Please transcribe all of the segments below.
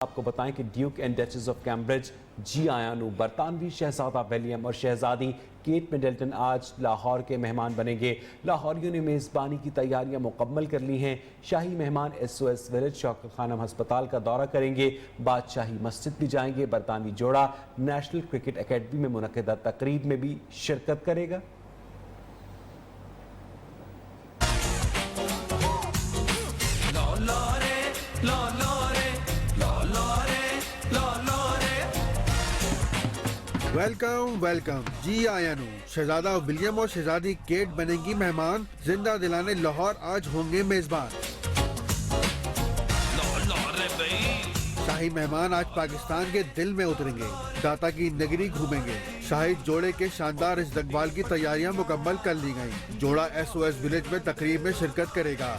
آپ کو بتائیں کہ duke and duchess of Cambridge جی آیانو برطانوی شہزادہ ولیم اور شہزادی کیٹ مڈلٹن آج لاہور کے مہمان بنیں گے۔ لاہوریوں نے میزبانی کی تیاریاں مکمل کر لی ہیں۔ شاہی مہمان ایس او ایس ولیج شوکت خانم ہسپتال کا دورہ کریں گے، بادشاہی مسجد بھی جائیں گے۔ برطانوی جوڑا نیشنل کرکٹ اکیڈمی میں منعقدہ تقریب میں بھی شرکت کرے گا۔ ویلکم جی آیانو شہزادہ ولیم اور شہزادی کیٹ بنیں گی مہمان، زندہ دلانے لاہور آج ہوں گے میزبان۔ شاہی مہمان آج پاکستان کے دل میں اتریں گے، داتا کی نگری گھومیں گے۔ شاہی جوڑے کے شاندار استقبال کی تیاریاں مکمل کر لی گئیں۔ جوڑا ایس او ایس ولیج میں تقریب میں شرکت کرے گا۔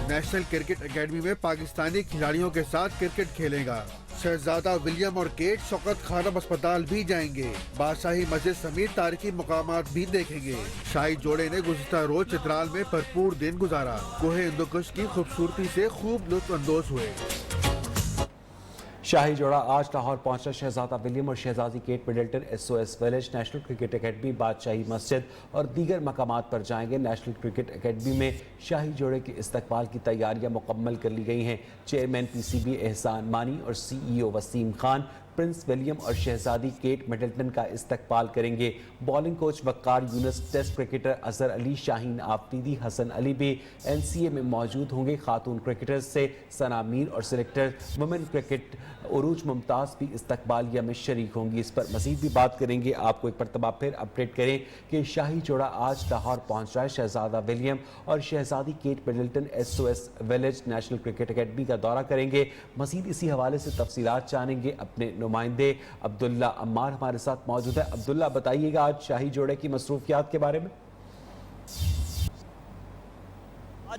نیشنل کرکٹ اکیڈمی میں پاکستانی کھلاڑیوں کے ساتھ کرکٹ کھیلے گا۔ شہزادہ ولیم اور کیٹ شوکت خانم ہسپتال بھی جائیں گے، بادشاہی مسجد سمیت تاریخی مقامات بھی دیکھیں گے۔ شاہی جوڑے نے گزشتہ روز چترال میں بھرپور دن گزارا، کوہ ہندوکش کی خوبصورتی سے خوب لطف اندوز ہوئے۔ شاہی جوڑا آج لاہور پہنچا۔ شہزادہ ولیم اور شہزادی Kate Middleton S O S Village, National Cricket Academy, Badshahi Masjid اور دیگر مقامات پر جائیں گے۔ نیشنل کرکٹ اکیڈمی میں شاہی جوڑے کے استقبال کی تیاریاں مکمل کر لی گئی ہیں۔ Chairman P C B Ehsan Mani اور سی ای او وسیم خان پرنس ولیم اور شہزادی کیٹ مڈلٹن کا استقبال کریں گے۔ Bowling coach Waqar Younis, test cricketer Azhar Ali, شاہین آفریدی، حسن علی بھی این سی اے میں موجود ہوں گے۔ خاتون کرکٹرز سے ثنا میر اور سلیکٹر ویمن کرکٹ عروج ممتاز بھی استقبالیہ میں شریک ہوں گی۔ اس پر مزید بھی بات کریں گے۔ آپ کو ایک مرتبہ پھر اپڈیٹ کریں کہ شاہی جوڑا آج لاہور پہنچ رہا ہے۔ شہزادہ ولیم اور شہزادی Kate Middleton S O S Village National Cricket Academy کا دورہ کریں گے۔ مزید اسی حوالے سے تفصیلات جانیں گے۔ اپنے نمائندے عبداللہ عمار ہمارے ساتھ موجود ہے۔ عبداللہ بتائیے گا آج شاہی جوڑے کی مصروفیات کے بارے میں۔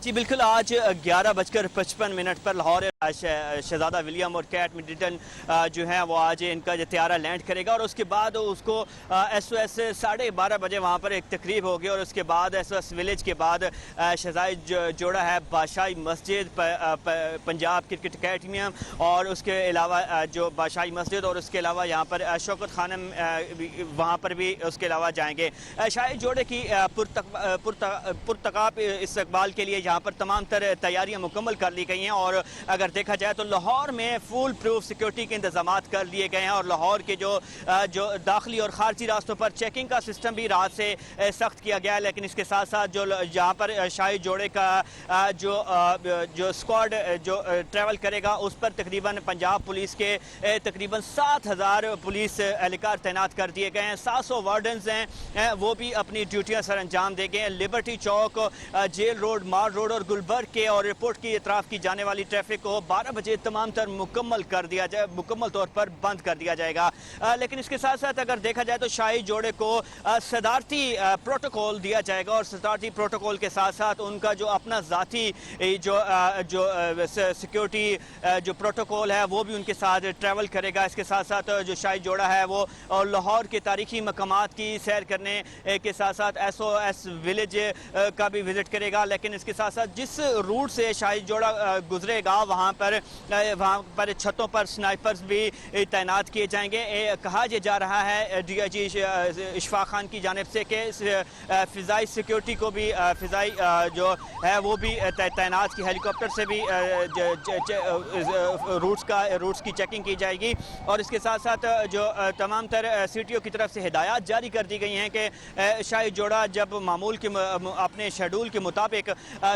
جی بالکل، آج 11:55 پر لاہور شہزادہ ولیم اور کیٹ مڈلٹن جو ہیں وہ آج ان کا طیارہ لینڈ کرے گا، اور اس کے بعد اس کو ایس او ایس 12:30 بجے وہاں پر ایک تقریب ہوگی، اور اس کے بعد ایس او ایس ولیج کے بعد شہزادی جوڑا ہے بادشاہی مسجد، پنجاب کرکٹ اکیڈمی، اور اس کے علاوہ جو بادشاہی مسجد، اور اس کے علاوہ یہاں پر شوکت خانم وہاں پر بھی اس کے علاوہ جائیں گے۔ شاہی جوڑے کی پرتقاب استقبال کے لیے یہاں پر تمام تر تیاریاں مکمل کر لی گئی ہیں، اور اگر دیکھا جائے تو لاہور میں فول پروف سیکیورٹی کے انتظامات کر لیے گئے ہیں، اور لاہور کے جو داخلی اور خارجی راستوں پر چیکنگ کا سسٹم بھی رات سے سخت کیا گیا ہے۔ لیکن اس کے ساتھ ساتھ جو جہاں پر شاہی جوڑے کا جو اسکواڈ جو ٹریول کرے گا، اس پر تقریباً پنجاب پولیس کے تقریباً 7,000 پولیس اہلکار تعینات کر دیے گئے ہیں۔ 700 وارڈنز ہیں، وہ بھی اپنی ڈیوٹیاں سر انجام دے گئے ہیں۔ لبرٹی چوک، جیل روڈ، مار روڈ اور گلبرگ کے اور ایئرپورٹ کی اطراف کی جانے والی ٹریفک کو 12 بجے تمام تر مکمل طور پر بند کر دیا جائے گا۔ لیکن اس کے ساتھ ساتھ اگر دیکھا جائے تو شاہی جوڑے کو صدارتی پروٹوکول دیا جائے گا، اور صدارتی پروٹوکول کے ساتھ ساتھ ان کا جو اپنا ذاتی جو سیکیورٹی جو پروٹوکول ہے وہ بھی ان کے ساتھ ٹریول کرے گا۔ اس کے ساتھ ساتھ جو شاہی جوڑا ہے وہ لاہور کے تاریخی مقامات کی سیر کرنے کے ساتھ ساتھ ایس او ایس ولیج کا بھی وزٹ کرے گا۔ لیکن اس کے ساتھ ساتھ جس روٹ سے شاہی جوڑا گزرے گا وہاں پر چھتوں پر سنائپرز بھی تعینات کیے جائیں گے۔ کہا یہ جا رہا ہے ڈی آئی جی اشفاق خان کی جانب سے کہ فضائی سیکیورٹی کو بھی فضائی جو ہے وہ بھی تعینات کی، ہیلی کاپٹر سے بھی روٹس کی چیکنگ کی جائے گی۔ اور اس کے ساتھ ساتھ جو تمام تر سٹیوں کی طرف سے ہدایات جاری کر دی گئی ہیں کہ شاہی جوڑا جب معمول کے اپنے شیڈول کے مطابق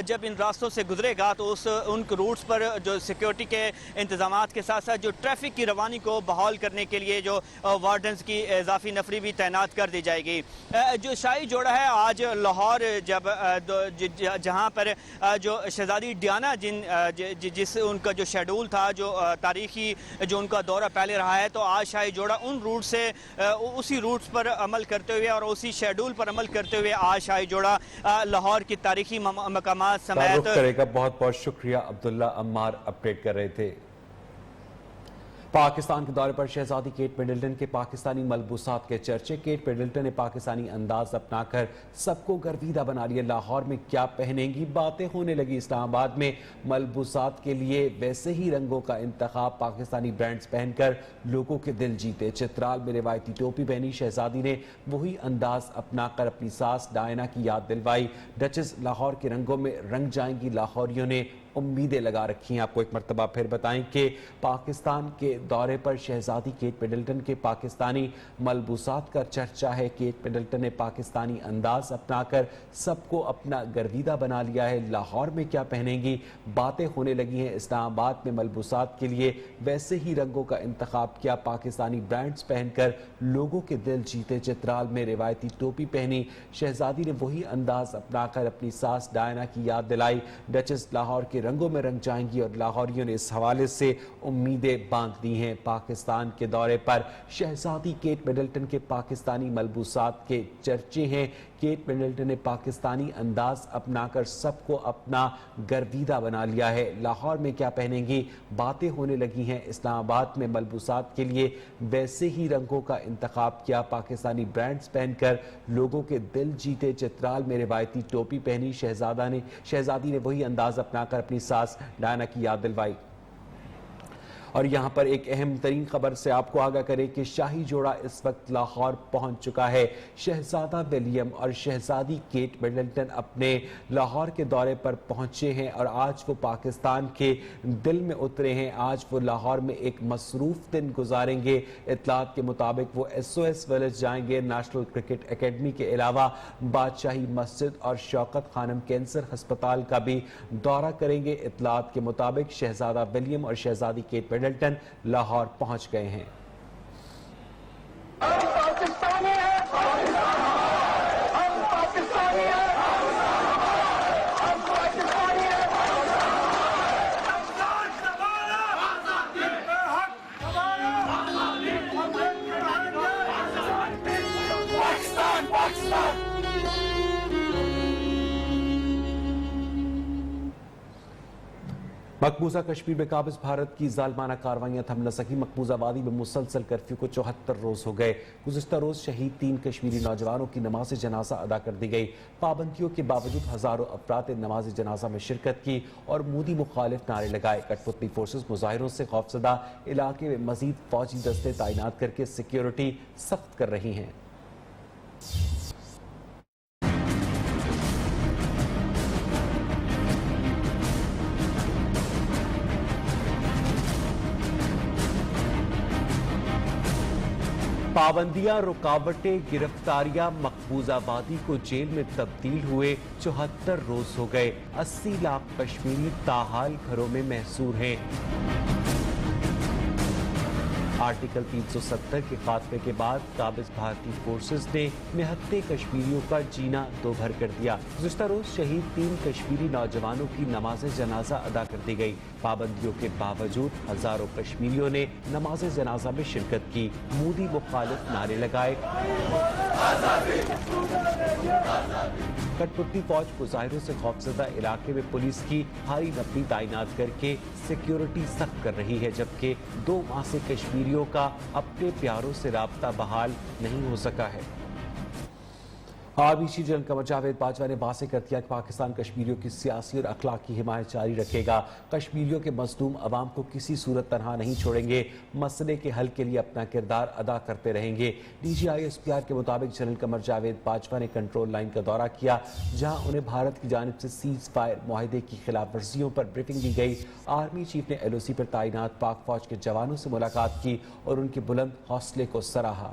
جب ان راستوں سے گزرے گا تو ان روٹس پر جو سیکیورٹی کے انتظامات کے ساتھ ساتھ جو ٹریفک کی روانی کو بحال کرنے کے لیے جو وارڈنز کی اضافی نفری بھی تعینات کر دی جائے گی۔ جو شاہی جوڑا ہے آج لاہور جہاں پر جو شہزادی ڈیانا جس ان کا جو شیڈول تھا، جو تاریخی جو ان کا دورہ پہلے رہا ہے، تو آج شاہی جوڑا ان روٹ سے اسی روٹس پر عمل کرتے ہوئے اور اسی شیڈول پر عمل کرتے ہوئے آج شاہی جوڑا لاہور کی تاریخی مقامات سمیت کرے گا۔ بہت بہت شکریہ عبداللہ عمار، اپڈیٹ کر رہے تھے۔ پاکستان کے دورے پر شہزادی کیٹ مڈلٹن کے پاکستانی ملبوسات کے چرچے۔ کیٹ مڈلٹن نے پاکستانی انداز اپنا کر سب کو گرویدہ بنا لیا۔ لاہور میں کیا پہنیں گی، باتیں ہونے لگی۔ اسلام آباد میں ملبوسات کے لیے ویسے ہی رنگوں کا انتخاب، پاکستانی برانڈز پہن کر لوگوں کے دل جیتے۔ چترال میں روایتی ٹوپی پہنی، شہزادی نے وہی انداز اپنا کر اپنی ساس ڈائنا کی یاد دلوائی۔ ڈچز لاہور کے رنگوں میں رنگ جائیں گی، لاہوریوں نے امیدیں لگا رکھی ہیں۔ آپ کو ایک مرتبہ پھر بتائیں کہ پاکستان کے دورے پر شہزادی کیٹ مڈلٹن کے پاکستانی ملبوسات کا چرچہ ہے۔ کیٹ مڈلٹن نے پاکستانی انداز اپنا کر سب کو اپنا گرویدہ بنا لیا ہے۔ لاہور میں کیا پہنیں گی، باتیں ہونے لگی ہیں۔ اسلام آباد میں ملبوسات کے لیے ویسے ہی رنگوں کا انتخاب کیا، پاکستانی برانڈز پہن کر لوگوں کے دل جیتے۔ چترال میں روایتی ٹوپی پہنی، شہزادی نے وہی انداز اپنا کر اپنی ساس ڈائنا کی یاد دلائی۔ ڈچز لاہور کے رنگوں میں رنگ جائیں گی اور لاہوریوں نے اس حوالے سے امیدیں باندھ دی ہیں۔ پاکستان کے دورے پر شہزادی کیٹ مڈلٹن کے پاکستانی ملبوسات کے چرچے ہیں۔ کیٹ مڈلٹن نے پاکستانی انداز اپنا کر سب کو اپنا گرویدہ بنا لیا ہے۔ لاہور میں کیا پہنیں گی، باتیں ہونے لگی ہیں۔ اسلام آباد میں ملبوسات کے لیے ویسے ہی رنگوں کا انتخاب کیا، پاکستانی برانڈز پہن کر لوگوں کے دل جیتے۔ چترال میں روایتی ٹوپی پہنی، شہزادی نے وہی انداز اپنا کر اپنی ساس ڈائنا کی یاد دلوائی۔ اور یہاں پر ایک اہم ترین خبر سے آپ کو آگاہ کرے کہ شاہی جوڑا اس وقت لاہور پہنچ چکا ہے۔ شہزادہ ولیم اور شہزادی کیٹ مڈلٹن اپنے لاہور کے دورے پر پہنچے ہیں اور آج وہ پاکستان کے دل میں اترے ہیں۔ آج وہ لاہور میں ایک مصروف دن گزاریں گے۔ اطلاعات کے مطابق وہ SOS ویلج جائیں گے۔ نیشنل کرکٹ اکیڈمی کے علاوہ بادشاہی مسجد اور شوکت خانم کینسر ہسپتال کا بھی دورہ کریں گے۔ اطلاعات کے مطابق شہزادہ ولیم اور شہزادی کیٹ مڈلٹن لاہور پہنچ گئے ہیں۔ مقبوضہ کشمیر میں قابض بھارت کی ظالمانہ کارروائیاں تھم نہ سکی۔ مقبوضہ وادی میں مسلسل کرفیو کو 74 روز ہو گئے۔ گزشتہ روز شہید 3 کشمیری نوجوانوں کی نماز جنازہ ادا کر دی گئی۔ پابندیوں کے باوجود ہزاروں افراد نے نماز جنازہ میں شرکت کی اور مودی مخالف نعرے لگائے۔ کٹ پتلی فورسز مظاہروں سے خوفزدہ، علاقے میں مزید فوجی دستے تعینات کر کے سیکیورٹی سخت کر رہی ہیں۔ پابندیاں، رکاوٹیں، گرفتاریاں مقبوضہ وادی کو جیل میں تبدیل ہوئے 74 روز ہو گئے۔ 80 لاکھ کشمیری تاحال گھروں میں محصور ہیں۔ آرٹیکل 370 کے خاتمے کے بعد قابض بھارتی فورسز نے نہتے کشمیریوں کا جینا دو بھر کر دیا۔ گزشتہ روز شہید 3 کشمیری نوجوانوں کی نماز جنازہ ادا کر دی گئی۔ پابندیوں کے باوجود ہزاروں کشمیریوں نے نماز جنازہ میں شرکت کی، مودی مخالف نعرے لگائے۔ کٹ پتلی فوج مظاہروں سے خوفزدہ، علاقے میں پولیس کی بھاری نفری تعینات کر کے سیکیورٹی سخت کر رہی ہے، جبکہ 2 ماہ سے کشمیریوں کا اپنے پیاروں سے رابطہ بحال نہیں ہو سکا ہے۔ Army chief general Qamar Javed Bajwa نے واضح کر دیا کہ پاکستان کشمیریوں کی سیاسی اور اخلاقی حمایت جاری رکھے گا۔ کشمیریوں کے مظلوم عوام کو کسی صورت تنہا نہیں چھوڑیں گے، مسئلے کے حل کے لیے اپنا کردار ادا کرتے رہیں گے۔ DGI SPR کے مطابق جنرل قمر جاوید باجوہ نے کنٹرول لائن کا دورہ کیا، جہاں انہیں بھارت کی جانب سے سیز فائر معاہدے کی خلاف ورزیوں پر بریفنگ دی گئی۔ آرمی چیف نے LOC پر تعینات پاک فوج کے جوانوں سے ملاقات کی اور ان کے بلند حوصلے کو سراہا۔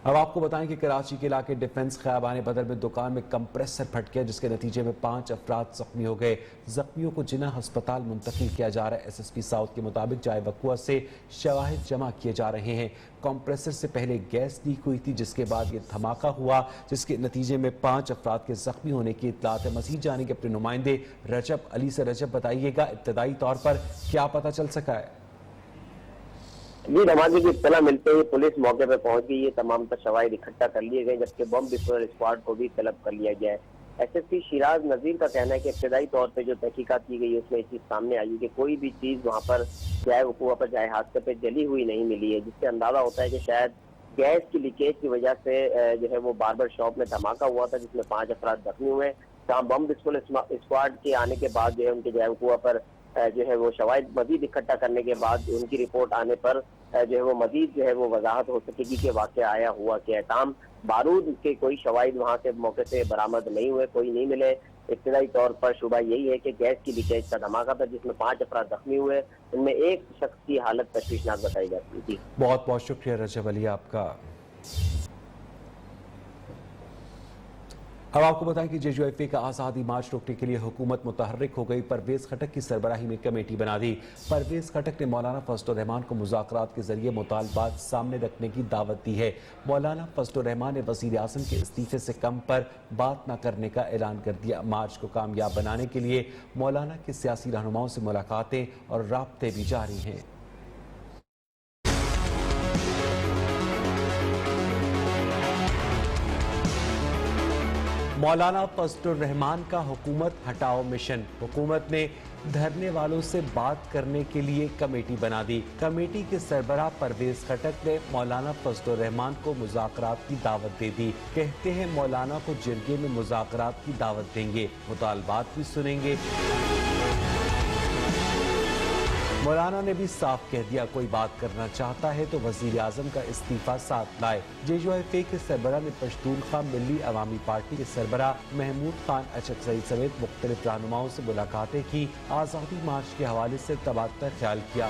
اب آپ کو بتائیں کہ کراچی کے علاقے ڈیفنس خیابان بدر میں دکان میں کمپریسر پھٹ گیا، جس کے نتیجے میں 5 افراد زخمی ہو گئے۔ زخمیوں کو جناح ہسپتال منتقل کیا جا رہا ہے۔ SSP ساؤتھ کے مطابق جائے وقوع سے شواہد جمع کیے جا رہے ہیں۔ کمپریسر سے پہلے گیس لیک ہوئی تھی، جس کے بعد یہ دھماکہ ہوا، جس کے نتیجے میں 5 افراد کے زخمی ہونے کی اطلاعات ہے۔ مزید جانیں گے اپنے نمائندے رجب علی سے۔ رجب، بتائیے گا ابتدائی طور پر کیا پتہ چل سکا ہے؟ جی، نمازی کی اطلاع ملتے ہی پولیس موقع پہ پہنچ گئی ہے، تمام شواہد اکٹھا کر لیے گئے، جبکہ بم ڈسپوزل اسکواڈ کو بھی طلب کر لیا گیا ہے۔ S S P Shiraz Nazir کا کہنا ہے کہ ابتدائی طور پہ جو تحقیقات کی گئی ہے اس میں یہ چیز سامنے آئی کہ کوئی بھی چیز وہاں پر جائے وقوع پر جائے حادثے پہ جلی ہوئی نہیں ملی ہے، جس سے اندازہ ہوتا ہے کہ شاید گیس کی لیکیج کی وجہ سے جو ہے وہ باربر شاپ میں دھماکہ ہوا تھا جس میں 5 افراد زخمی ہوئے، جہاں بم ڈسپل اسکواڈ کے آنے کے بعد جو ہے ان کے جائے وقوع پر جو ہے وہ شواہد مزید اکٹھا کرنے کے بعد ان کی رپورٹ آنے پر جو ہے وہ مزید جو ہے وہ وضاحت ہو سکے گی کہ واقعہ آیا ہوا کیا ہے۔ تاہم بارود کے کوئی شواہد وہاں سے موقع سے برآمد نہیں ہوئے، کوئی نہیں ملے۔ ابتدائی طور پر شبہ یہی ہے کہ گیس کی لیکیج کا دھماکہ تھا جس میں 5 افراد زخمی ہوئے، ان میں ایک شخص کی حالت تشویشناک بتائی جاتی ہے۔ بہت بہت شکریہ رجب علی آپ کا۔ اب آپ کو بتائیں کہ جے یو ایف اے کا آزادی مارچ روکنے کے لیے حکومت متحرک ہو گئی۔ پرویز خٹک کی سربراہی میں کمیٹی بنا دی۔ پرویز خٹک نے مولانا فضل الرحمان کو مذاکرات کے ذریعے مطالبات سامنے رکھنے کی دعوت دی ہے۔ مولانا فضل الرحمان نے وزیر اعظم کے استعفے سے کم پر بات نہ کرنے کا اعلان کر دیا۔ مارچ کو کامیاب بنانے کے لیے مولانا کے سیاسی رہنماؤں سے ملاقاتیں اور رابطے بھی جاری ہیں۔ مولانا فضل الرحمان کا حکومت ہٹاؤ مشن۔ حکومت نے دھرنے والوں سے بات کرنے کے لیے کمیٹی بنا دی۔ کمیٹی کے سربراہ پرویز خٹک نے مولانا فضل الرحمان کو مذاکرات کی دعوت دے دی۔ کہتے ہیں مولانا کو جرگے میں مذاکرات کی دعوت دیں گے، مطالبات بھی سنیں گے۔ مولانا نے بھی صاف کہہ دیا کوئی بات کرنا چاہتا ہے تو وزیر اعظم کا استعفیٰ ساتھ لائے۔ جے یو ایف اے کے سربراہ نے پشتونخوا ملی عوامی پارٹی کے سربراہ محمود خان اچک سعید سمیت مختلف رہنماؤں سے ملاقاتیں کی، آزادی مارچ کے حوالے سے تبادلہ خیال کیا۔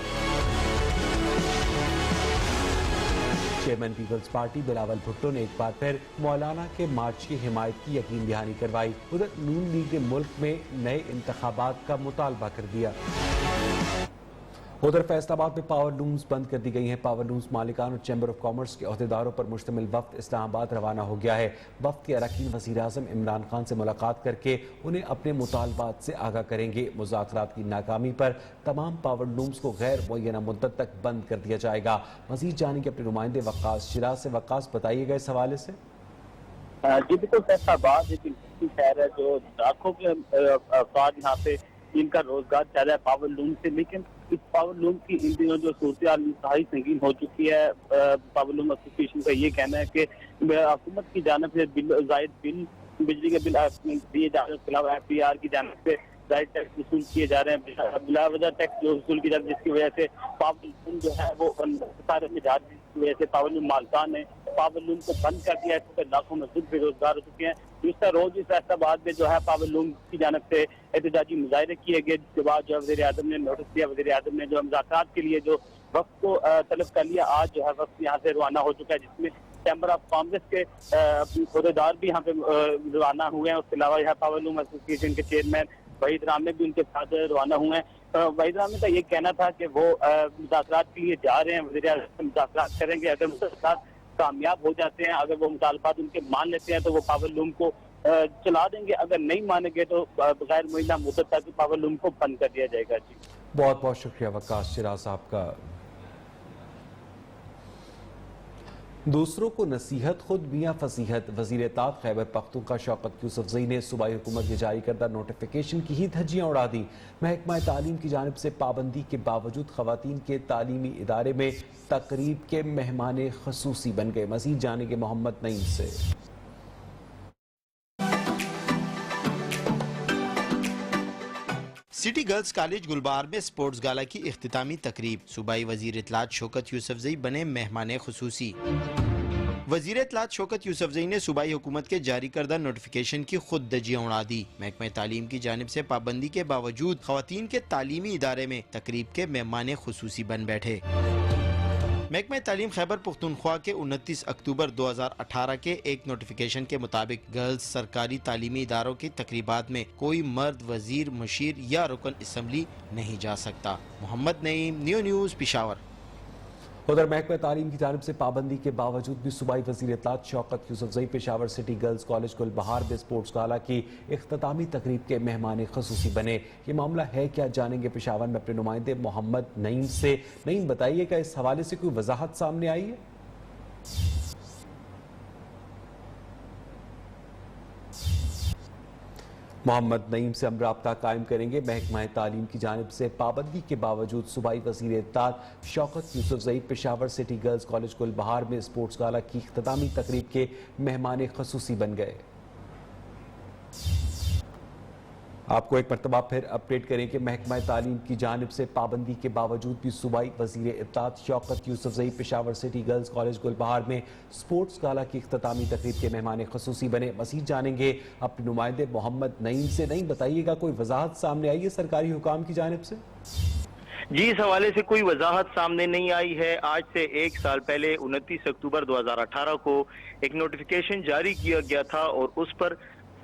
چیئرمین پیپلز پارٹی بلاول بھٹو نے ایک بار پھر مولانا کے مارچ کی حمایت کی یقین دہانی کروائی۔ ادھر نون لیگ نے ملک میں نئے انتخابات کا مطالبہ کر دیا۔ ادھر فیصل آباد میں پاور لومز بند کر دی گئی ہیں۔ پاور لومز مالکان اور چیمبر آف کامرس کے عہدیداروں پر مشتمل وفد اسلام آباد روانہ ہو گیا ہے۔ وفد کے اراکین وزیر اعظم عمران خان سے ملاقات کر کے انہیں اپنے مطالبات سے آگاہ کریں گے۔ مذاکرات کی ناکامی پر تمام پاور لومز کو غیر معینہ مدت تک بند کر دیا جائے گا۔ مزید جانیں گے اپنے نمائندے وقاص شیراز سے۔ وقاص بتائیے گا اس حوالے سے۔ جی بالکل، فیصل آباد ایک شہر ہے جو لاکھوں کے افراد یہاں پہ ان کا روزگار چل رہا ہے پاور لوم سے، لیکن اس پاور لوم کی ان دنوں جو صورتحال انتہائی سنگین ہو چکی ہے۔ پاور لوم ایسوسیشن کا یہ کہنا ہے کہ حکومت کی جانب سے زائد بل، بجلی کے بل دیے جا رہے ہیں، اس کے علاوہ ایف پی آر کی جانب سے زائد ٹیکس وصول کیے جا رہے ہیں، بلا وجہ ٹیکس جو وصول کیے جا رہے ہیں، جس کی وجہ سے پاور لوم جو ہے وہ سارے میں جا رہی ہے، جس کی وجہ سے پاور لوم مالکان نے پاور لوم کو بند کر دیا ہے، اس پر لاکھوں مزدور بے روزگار ہو چکے ہیں۔ اس طرح روز اس فیصل آباد میں جو ہے پاور لوم کی جانب سے احتجاجی مظاہرے کیے گئے، جس کے بعد جو وزیر اعظم نے نوٹس دیا۔ وزیر اعظم نے جو مذاکرات کے لیے جو وقت کو طلب کر لیا، آج جو ہے وقت یہاں سے روانہ ہو چکا ہے، جس میں چیمبر آف کامرس کے عہدیدار بھی یہاں پہ روانہ ہوئے ہیں۔ اس کے علاوہ یہاں پاور لوم ایسوسیشن کے چیئرمین وحید رامے بھی ان کے ساتھ روانہ ہوئے ہیں۔ وحید رامے کا یہ کہنا تھا کہ وہ مذاکرات کے لیے جا رہے ہیں، وزیر اعظم سے مذاکرات کریں گے، اگر مذاکرات کامیاب ہو جاتے ہیں، اگر وہ مطالبات ان کے مان لیتے ہیں تو وہ پاور لوم کو چلا دیں گے، اگر نہیں مانیں گے تو بغیر معینہ مدت تک پاور لوم کو بند کر دیا جائے گا۔ جی بہت بہت شکریہ وقاص شیراز صاحب کا۔ دوسروں کو نصیحت خود میاں فصیحت۔ وزیر اطاعت خیبر پختونخوا شوکت یوسفزئی نے صوبائی حکومت کے جاری کردہ نوٹیفیکیشن کی ہی دھجیاں اڑا دی۔ محکمہ تعلیم کی جانب سے پابندی کے باوجود خواتین کے تعلیمی ادارے میں تقریب کے مہمان خصوصی بن گئے۔ مزید جانیں گے محمد نعیم سے۔ سٹی گرلز کالج گلبہار میں سپورٹس گالا کی اختتامی تقریب۔ صوبائی وزیر اطلاعات شوکت یوسفزئی بنے مہمان خصوصی۔ وزیر اطلاعات شوکت یوسفزئی نے صوبائی حکومت کے جاری کردہ نوٹیفیکیشن کی خود دھجیاں اڑا دی۔ محکمہ تعلیم کی جانب سے پابندی کے باوجود خواتین کے تعلیمی ادارے میں تقریب کے مہمان خصوصی بن بیٹھے۔ محکمہ تعلیم خیبر پختونخوا کے 29 اکتوبر 2018 کے ایک نوٹیفیکیشن کے مطابق گرلز سرکاری تعلیمی اداروں کی تقریبات میں کوئی مرد وزیر، مشیر یا رکن اسمبلی نہیں جا سکتا۔ محمد نعیم، نیو نیوز، پشاور۔ ادھر محکمہ تعلیم کی جانب سے پابندی کے باوجود بھی صوبائی وزیر اطلاعات Shaukat Yousafzai Peshawar city girls college Gulbahar میں سپورٹس گالا کی اختتامی تقریب کے مہمان خصوصی بنے۔ یہ معاملہ ہے کیا، جانیں گے پشاور میں اپنے نمائندے محمد نعیم سے۔ نعیم بتائیے کہ اس حوالے سے کوئی وضاحت سامنے آئی ہے؟ मोहम्मद नईम से हम राब्ता कायम करेंगे। महकमा तालीम की जानिब से पाबंदी के बावजूद सूबाई वज़ीर इत्तेदाद Shaukat Yousafzai Peshawar city girls college Gulbahar में स्पोर्ट्स गाला की इख्तितामी तकरीब के मेहमान खसूसी बन गए। आपको एक मरतबा फिर अपडेट करें कि महकमा तालीम की जानिब से पाबंदी के बावजूद भी सूबाई वज़ीर इत्तेदाद Shaukat Yousafzai Peshawar city girls college Gulbahar में स्पोर्ट्स गाला की इख्तितामी तकरीब के मेहमान खसूसी बने। मज़ीद जानेंगे अपने नुमाइंदे मोहम्मद नईम से। नहीं बताइएगा, कोई वजाहत सामने आई है सरकारी हुकाम की जानिब से? जी, इस हवाले से कोई वजाहत सामने नहीं आई है। आज से एक साल पहले 29 अक्टूबर 2018 को एक नोटिफिकेशन जारी किया गया था और उस पर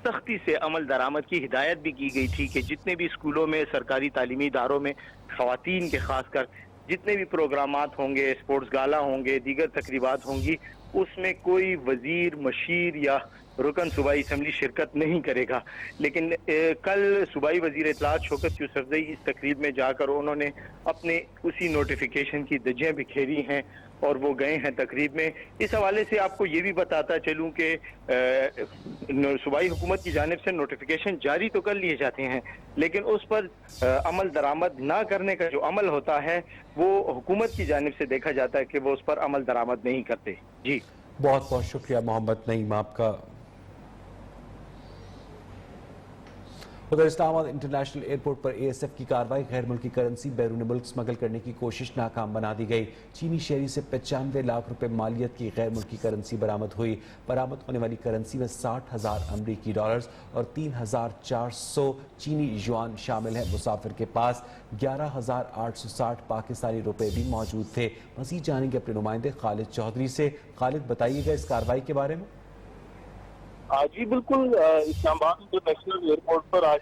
सख्ती से अमल दरामद की हिदायत भी की गई थी कि जितने भी स्कूलों में, सरकारी तालीमी इदारों में ख़वातीन के खासकर जितने भी प्रोग्रामात होंगे, स्पोर्ट्स गाला होंगे, दीगर तकरीबात होंगी, उसमें कोई वजीर, मशीर या रुकन सूबाई असम्बली शिरकत नहीं करेगा। लेकिन कल सूबाई वजीर इत्तलात शौकत यूसुफजई इस तकरीब में जाकर उन्होंने अपने उसी नोटिफिकेशन की धज्जियां बिखेरी हैं और वो गए हैं तकरीब में। इस हवाले से आपको ये भी बताता चलूं कि सूबाई हुकूमत की जानिब से नोटिफिकेशन जारी तो कर लिए जाते हैं, लेकिन उस पर अमल दरामद ना करने का जो अमल होता है वो हुकूमत की जानिब से देखा जाता है कि वो उस पर अमल दरामद नहीं करते। जी, बहुत बहुत शुक्रिया मोहम्मद नईम आपका। उधर इस्लामाबाद इंटरनेशनल एयरपोर्ट पर ASF की कार्रवाई, गैर मुल्की करेंसी बैरून मुल्क स्मगल करने की कोशिश नाकाम बना दी गई। चीनी शहरी से 95 लाख रुपए मालियत की गैर मुल्की करेंसी बरामद हुई। बरामद होने वाली करेंसी में 60,000 अमरीकी डॉलर्स और 3,400 चीनी युआन शामिल है। मुसाफिर के पास 11,860 पाकिस्तानी रुपए भी मौजूद थे। मज़ीद जानेंगे अपने नुमाइंदे खालिद चौधरी से। खालिद, बताइएगा इस कार्रवाई के बारे में। जी बिल्कुल, इस्लामाबाद इंटरनेशनल एयरपोर्ट पर आज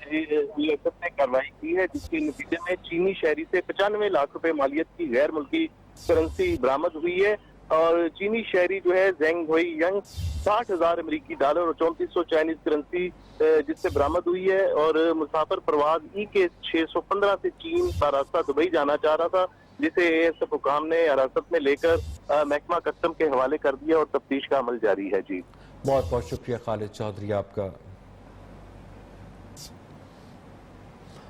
BSF ने कार्रवाई की है, जिसके नतीजे में चीनी शहरी से 95 लाख रुपए मालियत की गैर मुल्की करेंसी बरामद हुई है। और चीनी शहरी जो है जेंग हुई यंग 60,000 अमरीकी डॉलर और 3400 चाइनीज करेंसी जिससे बरामद हुई है। और मुसाफिर परवाज EK 615 से चीन का रास्ता दुबई जाना चाह रहा था, जिसे ASF हुकाम ने हिरासत में लेकर महकमा कस्टम के हवाले कर दिया और तफ्तीश का अमल जारी है। जी, बहुत बहुत शुक्रिया खालिद चौधरी आपका।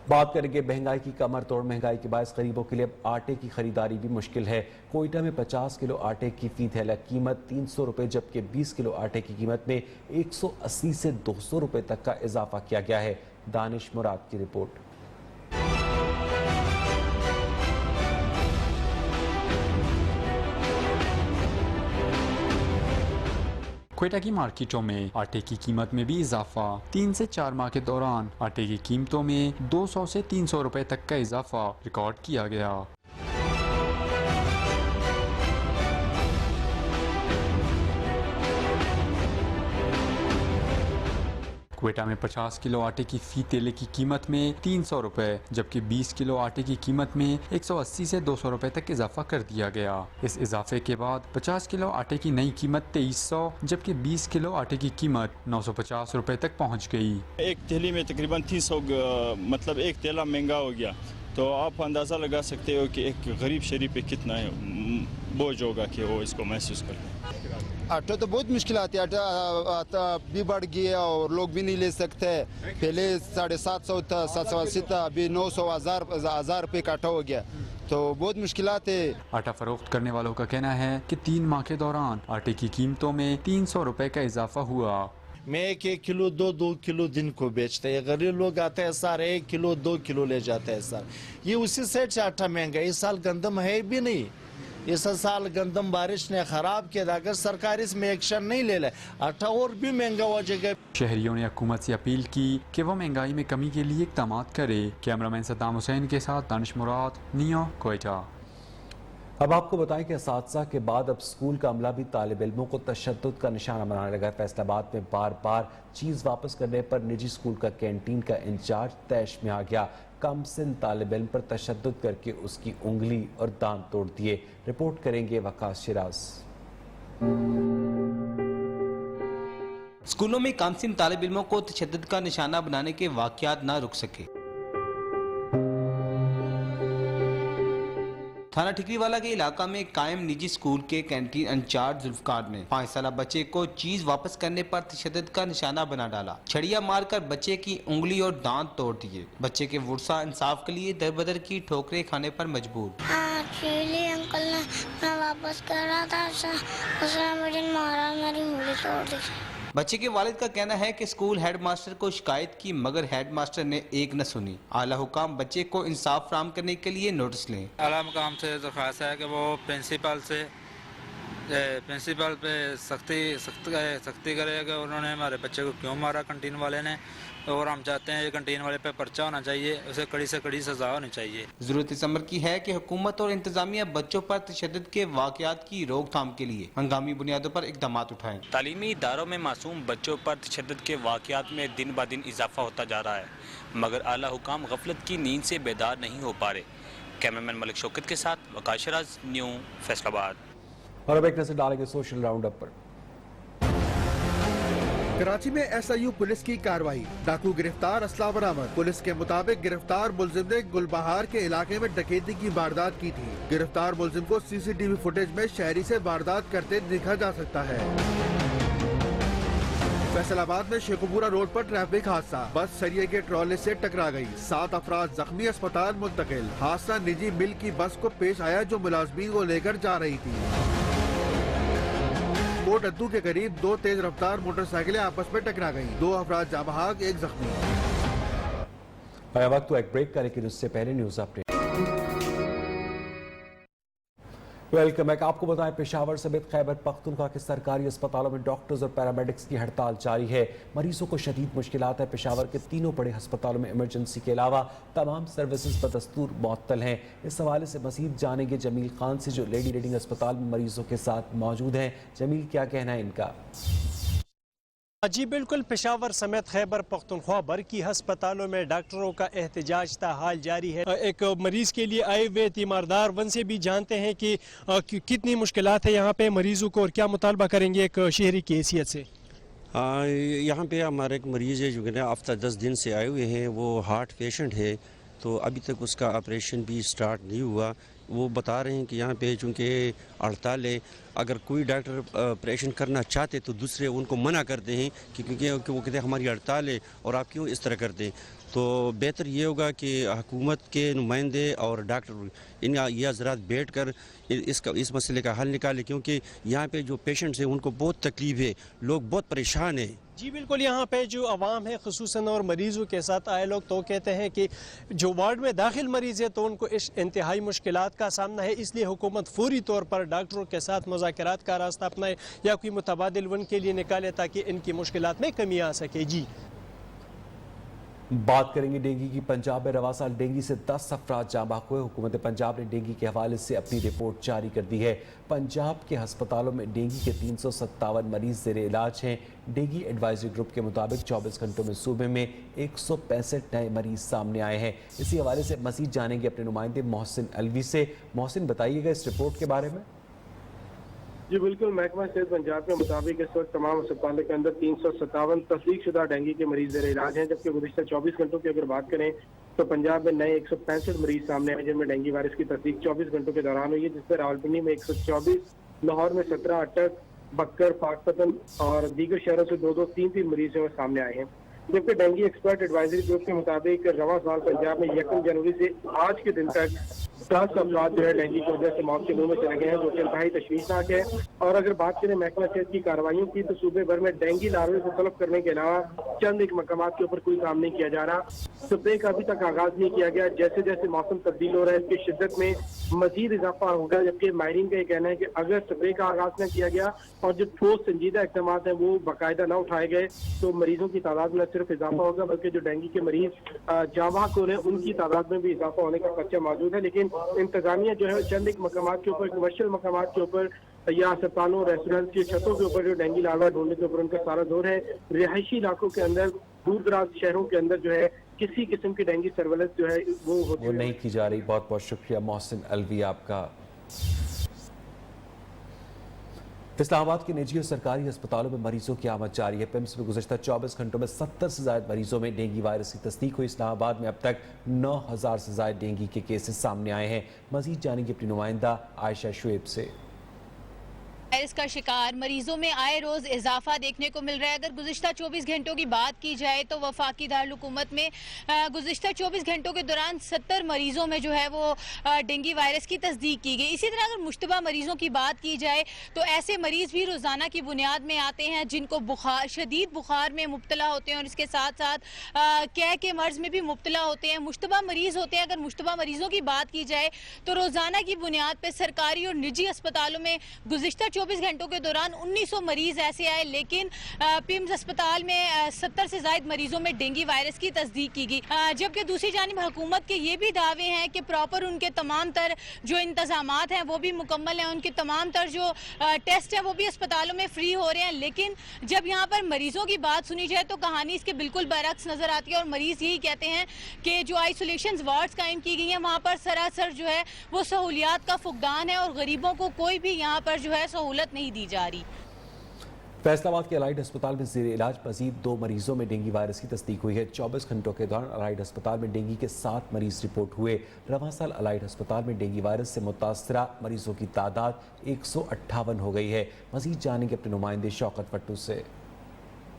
बात करेंगे महंगाई की। कमर तोड़ महंगाई के बायस गरीबों के लिए अब आटे की खरीदारी भी मुश्किल है। कोयटा में 50 किलो आटे की फी थैला कीमत 300 रुपए, जबकि 20 किलो आटे की कीमत में 180 से 200 रुपए तक का इजाफा किया गया है। दानिश मुराद की रिपोर्ट। क्वेटा की मार्केटों में आटे की कीमत में भी इजाफा। 3 से 4 माह के दौरान आटे की कीमतों में 200 से 300 रुपए तक का इजाफा रिकॉर्ड किया गया। क्वेटा में 50 किलो आटे की फी तेले की कीमत में 300 रुपए, जबकि 20 किलो आटे की कीमत में 180 से 200 रुपए तक इजाफा कर दिया गया। इस इजाफे के बाद 50 किलो आटे की नई कीमत 2300, जबकि 20 किलो आटे की कीमत 950 रुपए तक पहुंच गई। एक थैली में तकरीबन 300, मतलब एक थैला महंगा हो गया, तो आप अंदाज़ा लगा सकते हो कि एक गरीब शरीफ पे कितना बोझ होगा कि वो इसको महसूस कर। आटा तो बहुत मुश्किल आती है, आटा भी बढ़ गया और लोग भी नहीं ले सकते। पहले 750 था, 780 था, अभी 900, 1000 रुपये का आटा हो गया, तो बहुत मुश्किलात है। आटा फरोख्त करने वालों का कहना है कि 3 माह के दौरान आटे की कीमतों में 300 रुपए का इजाफा हुआ। मैं 1 किलो 2 किलो दिन को बेचते हैं। गरीब लोग आते हैं सर 1 किलो 2 किलो ले जाते हैं सर। ये उसी साइड से आटा महंगा। इस साल गंदम है भी नहीं, इस साल गंदम बारिश ने खराब किया। अगर सरकार इसमें एक्शन नहीं ले ले, आटा और भी महंगा हो जाएगा। शहरियों ने हुकूमत से अपील की कि वो महंगाई में कमी के लिए इक़दाम करे। कैमरामैन सद्दाम हुसैन के साथ दानिश मुराद, नियो, क्वेटा। अब आपको बताएं कि असातिज़ा के बाद अब स्कूल का अमला भी तालिब इल्मों को तशद्दुद का निशाना बनाने लगा है। फैसलाबाद में बार बार चीज़ वापस करने पर निजी स्कूल का कैंटीन का इंचार्ज तैश में आ गया। कम सिन तालिब इल्म पर तशद्दुद करके उसकी उंगली और दांत तोड़ दिए। रिपोर्ट करेंगे वकास शिराज। स्कूलों में कमसिन तालिब इल्मों को तशद्दुद का निशाना बनाने के वाक़यात न रुक सके। थाना ठिकरीवाला के इलाका में कायम निजी स्कूल के कैंटीन इंचार्ज जुल्फकार ने 5 साल बच्चे को चीज वापस करने पर तशद्दुद का निशाना बना डाला। छड़िया मारकर बच्चे की उंगली और दांत तोड़ दिए। बच्चे के वुरसा इंसाफ के लिए दर बदर की ठोकरें खाने पर मजबूर। अंकल ने मैं वापस कर रहा था, उसने मुझे मारा, मेरी उंगली तोड़ दी। बच्चे के वालिद का कहना है कि स्कूल हेडमास्टर को शिकायत की मगर हेडमास्टर ने एक न सुनी। आला हुकाम बच्चे को इंसाफ फराहम करने के लिए नोटिस लें। आला मुकाम से दरख्वास्त है कि वो प्रिंसिपल पे सख्ती करे कि उन्होंने हमारे बच्चे को क्यों मारा कैंटीन वाले ने, और हम चाहते हैं ये कैंटीन वाले पे पर्चा होना चाहिए, उसे कड़ी से कड़ी सजा होनी चाहिए। जरूरत इस अमर की है कि हुकूमत और इंतजामिया बच्चों पर तशद्दुद के वाक़यात की रोकथाम के लिए हंगामी बुनियादों पर इक़दाम उठाएं। तालीमी इदारों में मासूम बच्चों पर तशद्दुद के वाक़यात में दिन ब दिन इजाफा होता जा रहा है, मगर आला हुकाम गफलत की नींद से बेदार नहीं हो पा रहे। कैमरामैन मलिक शौकत के साथ वकाश राज, न्यू फैसलाबाद। और अब एक नजर डालेंगे सोशल राउंड अप पर। कराची में SIU पुलिस की कार्रवाई, डाकू गिरफ्तार, असला बरामद। पुलिस के मुताबिक गिरफ्तार मुलजिम ने गुलबहार के इलाके में डकैती की वारदात की थी। गिरफ्तार मुलजिम को CCTV फुटेज में शहरी से वारदात करते देखा जा सकता है। फैसलाबाद में शेखुपुरा रोड पर ट्रैफिक हादसा, बस सरिये के ट्रॉले से टकरा गई, 7 अफराद जख्मी, अस्पताल मुंतकिल। हादसा निजी मिल की बस को पेश आया जो मुलाजमीन को लेकर जा रही थी। कोट अद्दू के करीब 2 तेज रफ्तार मोटरसाइकिलें आपस में टकरा गईं, 2 अफराद जाँ बहक, 1 जख्मी। आया वक्त तो एक ब्रेक का, लेकिन उससे पहले न्यूज अपडेट। Welcome back. आपको बताएं, पेशावर समेत खैबर पख्तूनख्वा के सरकारी अस्पतालों में डॉक्टर्स और पैरामेडिक्स की हड़ताल जारी है। मरीजों को शदीद मुश्किलात है। पेशावर के तीनों बड़े अस्पतालों में इमरजेंसी के अलावा तमाम सर्विसेज बदस्तूर मुअत्तल हैं। इस हवाले से मजीद जानेंगे जमील खान से, जो लेडी रीडिंग अस्पताल में मरीजों के साथ मौजूद हैं। जमील, क्या कहना है इनका? जी बिल्कुल, पेशावर समेत खैबर पख्तूनख्वा भर की अस्पतालों में डॉक्टरों का एहतजाज हाल जारी है। एक मरीज के लिए आए हुए तीमारदार वन से भी जानते हैं कि कितनी मुश्किलात है यहाँ पे मरीजों को, और क्या मुतालबा करेंगे एक शहरी की हैसियत से। यहाँ पे हमारा एक मरीज़ है जो कि हफ्ता 10 दिन से आए हुए हैं। वो हार्ट पेशेंट है, तो अभी तक उसका ऑपरेशन भी स्टार्ट नहीं हुआ। वो बता रहे हैं कि यहाँ पे चूँकि हड़ताल है, अगर कोई डॉक्टर ऑपरेशन करना चाहते तो दूसरे उनको मना करते हैं कि क्योंकि वो कहते हैं हमारी हड़ताल है और आप क्यों इस तरह करते हैं। तो बेहतर ये होगा कि हुकूमत के नुमाइंदे और डॉक्टर इन ये हज़रात बैठ कर इस मसले का हल निकालें, क्योंकि यहाँ पे जो पेशेंट्स हैं उनको बहुत तकलीफ है, लोग बहुत परेशान हैं। जी बिल्कुल, यहाँ पे जो आवाम है खुसूसन और मरीजों के साथ आए लोग तो कहते हैं कि जो वार्ड में दाखिल मरीज है तो उनको इस इंतहाई मुश्किलात का सामना है, इसलिए हुकूमत फौरी तौर पर डॉक्टरों के साथ मुज़ाकरात का रास्ता अपनाए या कोई मुतबादिल वन के लिए निकाले ताकि इनकी मुश्किलात में कमी आ सके। जी बात करेंगे डेंगू की। पंजाब में रवा साल डेंगू से 10 अफराद जाँ बहक हुए। हुकूमत पंजाब ने डेंगू के हवाले से अपनी रिपोर्ट जारी कर दी है। पंजाब के अस्पतालों में डेंगू के 357 मरीज ज़ेर इलाज हैं। डेंगू एडवाइजरी ग्रुप के मुताबिक 24 घंटों में सूबे में 165 नए मरीज सामने आए हैं। इसी हवाले से मजीद जानेंगे अपने नुमाइंदे मोहसिन अलवी से। मोहसिन, बताइएगा इस रिपोर्ट के बारे में। जी बिल्कुल, महकमा सेहत पंजाब के मुताबिक इस वक्त तमाम अस्पतालों के अंदर 357 तस्दीक शुदा डेंगू के मरीज ज़ेर इलाज हैं, जबकि गुज़िश्ता 24 घंटों की अगर बात करें तो पंजाब में नए 165 मरीज सामने आए, जिनमें डेंगू वायरस की तस्दीक 24 घंटों के दौरान हुई है, जिससे रावलपिंडी में 124, लाहौर में 17, अटक, बक्कर, पाकपतन और दीगर शहरों से 2-2, 3-3 मरीज जो सामने आए हैं। जबकि डेंगू एक्सपर्ट एडवाइजरी ग्रुप के मुताबिक रवा साल पंजाब में 1 जनवरी से आज के दिन तक 10 अफराद जो है डेंगू की वजह से मौत के मुंह में चले गए हैं, जो कि इंतहाई तशवीशनाक है। और अगर बात करें महकमा सेहत की कार्रवाइयों की, तो सूबे भर में डेंगू लार्वे को तलब करने के अलावा चंद एक मकामात के ऊपर कोई काम नहीं किया जा रहा। स्प्रे का अभी तक आगाज नहीं किया गया। जैसे जैसे मौसम तब्दील हो रहा है, इसकी शिद्दत में मजीद इजाफा होगा, जबकि माहिरीन का ये कहना है कि अगर स्प्रे का आगाज न किया गया और जो ठोस संजीदा इक़दाम है वो बाकायदा न उठाए गए तो मरीजों की तादाद में न सिर्फ इजाफा होगा बल्कि जो डेंगू के मरीज जाँबाक हो रहे हैं उनकी तादाद में भी इजाफा होने का खदशा मौजूद है। लेकिन इंतजामिया जो है चंद एक मकामात के ऊपर, कमर्शियल मकामात के ऊपर या अस्पतालों, रेस्टोरेंट की छतों के ऊपर जो डेंगू लार्वा ढूंढने के ऊपर उनका सारा जोर है। रिहायशी इलाकों के अंदर, दूर दराज शहरों के अंदर जो है किसी किस्म की डेंगू सर्वेलेंस जो है वो नहीं की जा रही। बहुत बहुत शुक्रिया मोहसिन अलवी आपका। इस्लामाबाद के निजी और सरकारी अस्पतालों में मरीजों की आमद जारी है। पिम्स में गुज़श्ता 24 घंटों में 70 से ज़ायद मरीजों में डेंगू वायरस की तस्दीक हुई। इस्लामाबाद में अब तक 9000 से ज़ायद डेंगू के केसेस सामने आए हैं। मजीद जानेंगे अपनी नुमाइंदा आयशा शुएब से। वायरस का शिकार मरीजों में आए रोज इजाफा देखने को मिल रहा है। अगर गुज़िश्ता 24 घंटों की बात की जाए तो वफाकी दारुल हुकूमत में गुज़िश्ता 24 घंटों के दौरान 70 मरीजों में जो है वो डेंगू वायरस की तस्दीक की गई। इसी तरह अगर मुश्तबा मरीजों की बात की जाए तो ऐसे मरीज भी रोज़ाना की बुनियाद में आते हैं जिनको बुखार, शदीद बुखार में मुब्तला होते हैं और इसके साथ साथ कैं के मर्ज में भी मुब्तला होते हैं। मुश्तबा मरीज होते हैं। अगर मुश्तबा मरीजों की बात की जाए तो रोज़ाना की बुनियाद पर सरकारी और निजी अस्पतालों में गुज़िश्ता 24 घंटों के दौरान 1900 मरीज ऐसे आए, लेकिन पिम्स अस्पताल में 70 से ज़ायद मरीजों में डेंगू वायरस की तस्दीक की गई। जबकि दूसरी जानिब हुकूमत के ये भी दावे हैं कि प्रॉपर उनके तमाम तर जो इंतजामात हैं वो भी मुकम्मल हैं, उनके तमाम तर जो टेस्ट हैं वो भी अस्पतालों में फ्री हो रहे हैं। लेकिन जब यहाँ पर मरीजों की बात सुनी जाए तो कहानी इसके बिल्कुल बरअक्स नज़र आती है और मरीज़ यही कहते हैं कि जो आइसोलेशन वार्ड्स कायम की गई हैं वहाँ पर सरासर जो है वो सहूलियात का फुकदान है और गरीबों को कोई भी यहाँ पर जो है सहूलत नहीं दी जा रही। फैसलाबाद के अलाइड अस्पताल में ज़ेर इलाज मजीद 2 मरीजों में डेंगू वायरस की तस्दीक हुई है। 24 घंटों के दौरान अलाइड अस्पताल में डेंगू के 7 मरीज रिपोर्ट हुए। रवां साल अलाइड अस्पताल में डेंगू वायरस से मुतासरा मरीजों की तादाद 158 हो गई है। मजीद जानेंगे अपने नुमाइंदे शौकत पट्टू से।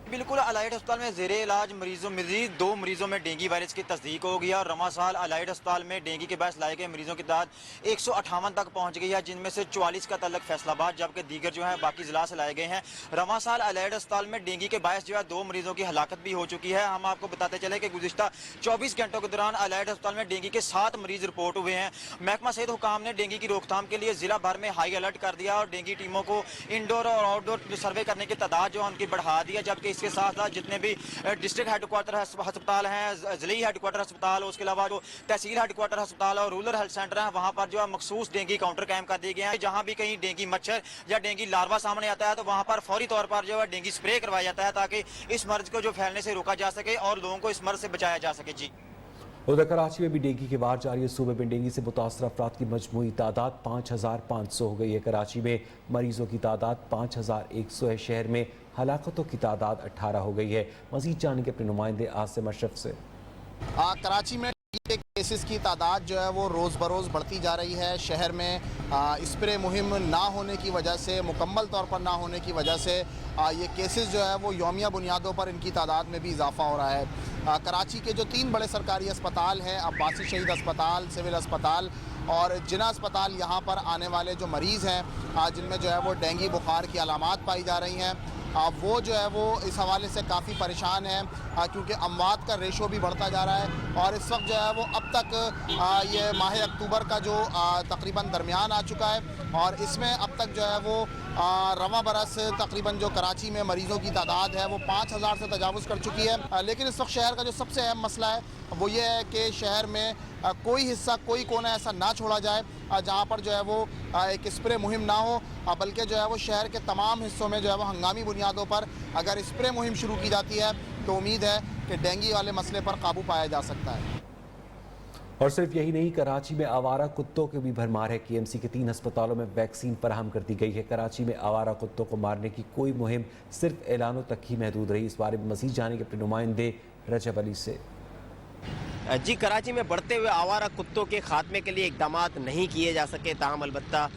बिल्कुल, अलाइड अस्पताल में ज़ेरे इलाज मजीद 2 मरीजों में डेंगू वायरस की तस्दीक हो गया और रवां साल अलाइड अस्पताल में डेंगू के बायस लाए गए मरीजों की तादाद 158 तक पहुंच गई है, जिनमें से 44 का तल्लक फैसलाबाद जबकि दीगर जो है बाकी जिला से लाए गए हैं। रवां साल अलाइड अस्पताल में डेंगू के बायस जो है 2 मरीजों की हलाकत भी हो चुकी है। हम आपको बताते चले कि गुज़िश्ता 24 घंटों के दौरान अलाइड अस्पताल में डेंगू के 7 मरीज रिपोर्ट हुए हैं। महकमा सेहत हुकाम ने डेंगू की रोकथाम के लिए जिला भर में हाई अलर्ट कर दिया और डेंगू टीमों को इंडोर और आउटडोर सर्वे करने की तादाद जो है उनकी बढ़ा दिया। जबकि इसके साथ साथ जितने भी डिस्ट्रिक्ट हेडक्वार्टर अस्पताल हैं, जिले हेडक्वार्टर अस्पताल, उसके अलावा जो तहसील हेडक्वार्टर अस्पताल और रूरल हेल्थ सेंटर हैं वहां पर जो है मखसूस डेंगू काउंटर कायम कर दिए गए हैं। जहां भी कहीं डेंगू मच्छर या डेंगू लार्वा सामने आता है तो वहां पर फौरी तौर पर जो है डेंगू स्प्रे करवाया जाता है ताकि इस मर्ज को जो फैलने से रोका जा सके और लोगों को इस मर्ज से बचाया जा सके। जी, उधर कराची में भी डेंगू की वार जारी है। सूबे में डेंगू से मुतासर अफराद की मजमूई तादाद 5500 हो गई है। कराची में मरीजों की तादाद 5100 है। शहर में हलाकतों की तादाद 18 हो गई है। मजीद जानेंगे अपने नुमाइंदे आसिम अशरफ से। कराची में केसेस की तादाद जो है वो रोज़ बरोज़ बढ़ती जा रही है। शहर में स्प्रे मुहिम ना होने की वजह से, मुकम्मल तौर पर ना होने की वजह से ये केसेस जो है वो यौमिया बुनियादों पर इनकी तादाद में भी इजाफा हो रहा है। कराची के जो 3 बड़े सरकारी अस्पताल हैं, अब्बासी शहीद अस्पताल, सिविल अस्पताल और जिना अस्पताल, यहाँ पर आने वाले जो मरीज़ हैं जिनमें जो है वो डेंगू बुखार की अलामात पाई जा रही हैं, वो जो है वो इस हवाले से काफ़ी परेशान है क्योंकि अमवात का रेशो भी बढ़ता जा रहा है। और इस वक्त जो है वो अब तक ये माह अक्टूबर का जो तकरीबन दरमियान आ चुका है और इसमें अब तक जो है वो रवां बरस तकरीबन जो कराची में मरीज़ों की तादाद है वो 5000 से तजावुज़ कर चुकी है। लेकिन इस वक्त शहर का जो सबसे अहम मसला है वो ये है कि शहर में कोई हिस्सा, कोई कोना ऐसा ना छोड़ा जाए जहाँ पर जो है वो एक स्प्रे मुहिम ना हो, बल्कि जो है वो शहर के तमाम हिस्सों में जो है वो हंगामी बुनियादों पर अगर स्प्रे मुहिम शुरू की जाती है तो उम्मीद है कि डेंगू वाले मसले पर काबू पाया जा सकता है। और सिर्फ यही नहीं, कराची में आवारा कुत्तों की भी भरमार है। KMC के 3 अस्पतालों में वैक्सीन फराहम कर दी गई है। कराची में आवारा कुत्तों को मारने की कोई मुहिम सिर्फ ऐलानों तक ही महदूद रही। इस बारे में मज़ीद जानेंगे अपने नुमाइंदे रजब अली से। जी, कराची में बढ़ते हुए आवारा कुत्तों के खात्मे के लिए इकदाम नहीं किए जा सके, ताहम अलबत्ता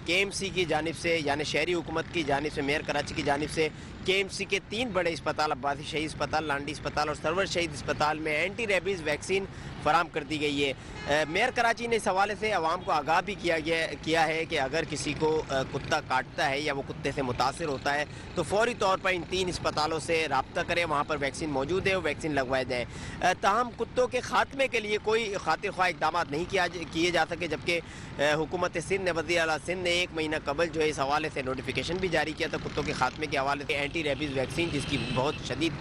KMC की जानिब से यानी शहरी हुकूमत की जानिब से, मेयर कराची की जानिब से KMC के 3 बड़े अस्पताल, अब्बासी शहीद अस्पताल, लांडी अस्पताल और सरवर शहीद अस्पताल में एंटी रेबीज़ वैक्सीन फराम कर दी गई है। मेयर कराची ने इस हवाले से आवाम को आगाह भी किया है कि अगर किसी को कुत्ता काटता है या वो कुत्ते से मुतासर होता है तो फौरी तौर पर इन 3 अस्पतालों से रब्ता करें, वहाँ पर वैक्सीन मौजूद है, वो वैक्सीन लगवाए जाएँ। ताहम कुत्तों के खात्मे के लिए कोई खातिर ख्वाह इकदाम नहीं किए जा सके, जबकि हुकूमत सिंध ने, वज़ीर आला सिंध ने 1 महीना कबल जो है इस हवाले से नोटिफिकेशन भी जारी किया था कुत्तों के खात्मे के हवाले से। एंटी रेबीज़ वैक्सीन जिसकी बहुत शदीद